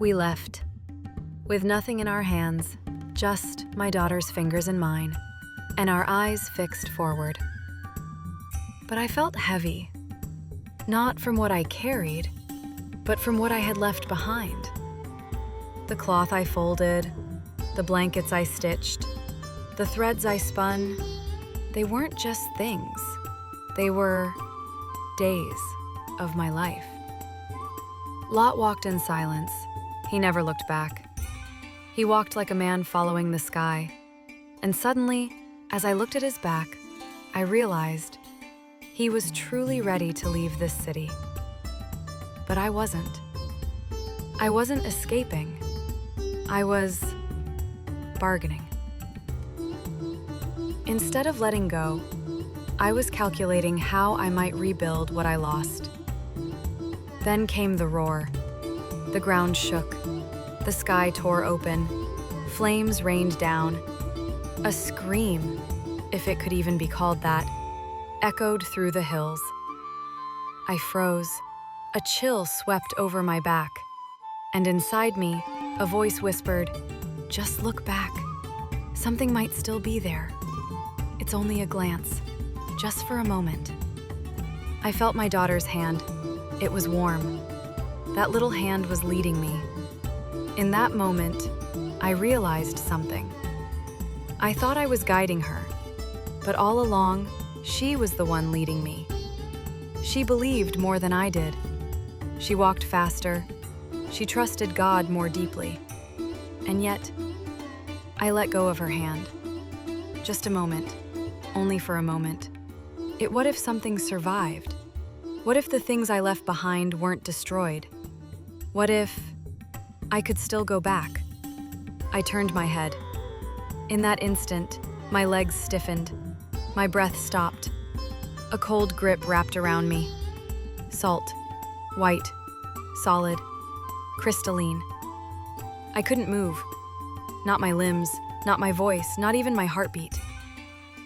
We left, with nothing in our hands, just my daughter's fingers in mine, and our eyes fixed forward. But I felt heavy, not from what I carried, but from what I had left behind. The cloth I folded, the blankets I stitched, the threads I spun, they weren't just things. They were days of my life. Lot walked in silence. He never looked back. He walked like a man following the sky. And suddenly, as I looked at his back, I realized he was truly ready to leave this city. But I wasn't. I wasn't escaping. I was bargaining. Instead of letting go, I was calculating how I might rebuild what I lost. Then came the roar. The ground shook. The sky tore open. Flames rained down. A scream, if it could even be called that, echoed through the hills. I froze. A chill swept over my back. And inside me, a voice whispered, "Just look back. Something might still be there. It's only a glance, just for a moment." I felt my daughter's hand. It was warm. That little hand was leading me. In that moment, I realized something. I thought I was guiding her, but all along, she was the one leading me. She believed more than I did. She walked faster. She trusted God more deeply. And yet, I let go of her hand. Just a moment, only for a moment. What if something survived? What if the things I left behind weren't destroyed? What if I could still go back? I turned my head. In that instant, my legs stiffened. My breath stopped. A cold grip wrapped around me. Salt, white, solid, crystalline. I couldn't move. Not my limbs, not my voice, not even my heartbeat.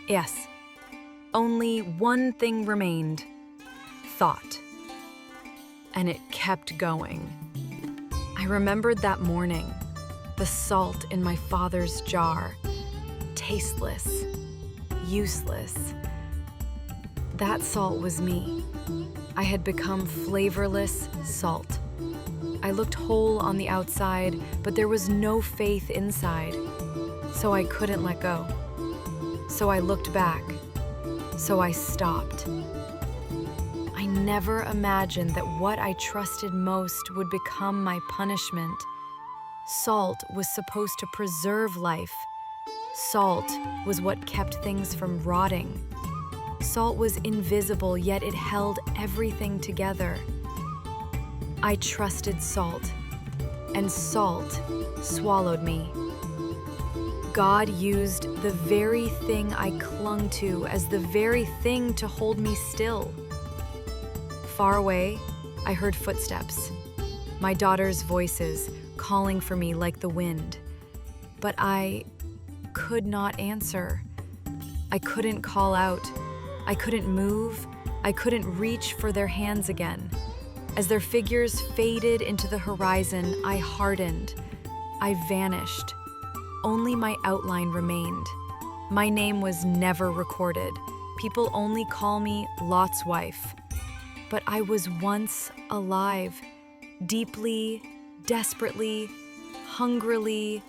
Yes, only one thing remained. Thought. And it kept going. I remembered that morning, the salt in my father's jar, tasteless, useless. That salt was me. I had become flavorless salt. I looked whole on the outside, but there was no faith inside. So I couldn't let go. So I looked back. So I stopped. I never imagined that what I trusted most would become my punishment. Salt was supposed to preserve life. Salt was what kept things from rotting. Salt was invisible, yet it held everything together. I trusted salt, and salt swallowed me. God used the very thing I clung to as the very thing to hold me still. Far away, I heard footsteps, my daughter's voices calling for me like the wind. But I could not answer. I couldn't call out. I couldn't move. I couldn't reach for their hands again. As their figures faded into the horizon, I hardened. I vanished. Only my outline remained. My name was never recorded. People only call me Lot's wife. But I was once alive, deeply, desperately, hungrily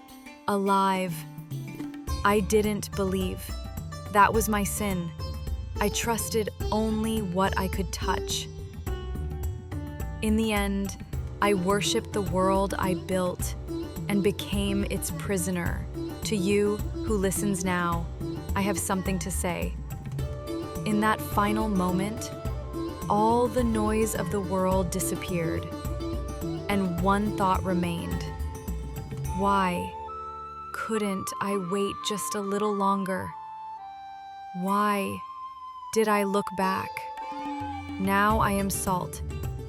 alive. I didn't believe. That was my sin. I trusted only what I could touch. In the end, I worshiped the world I built and became its prisoner. To you who listens now, I have something to say. In that final moment, all the noise of the world disappeared, and one thought remained. Why couldn't I wait just a little longer? Why did I look back? Now I am salt.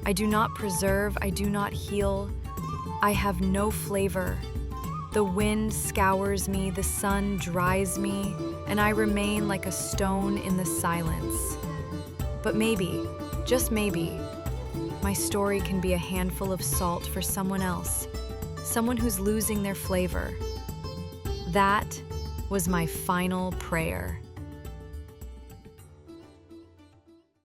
I do not preserve, I do not heal. I have no flavor. The wind scours me, the sun dries me, and I remain like a stone in the silence. But maybe, just maybe, my story can be a handful of salt for someone else, someone who's losing their flavor. That was my final prayer.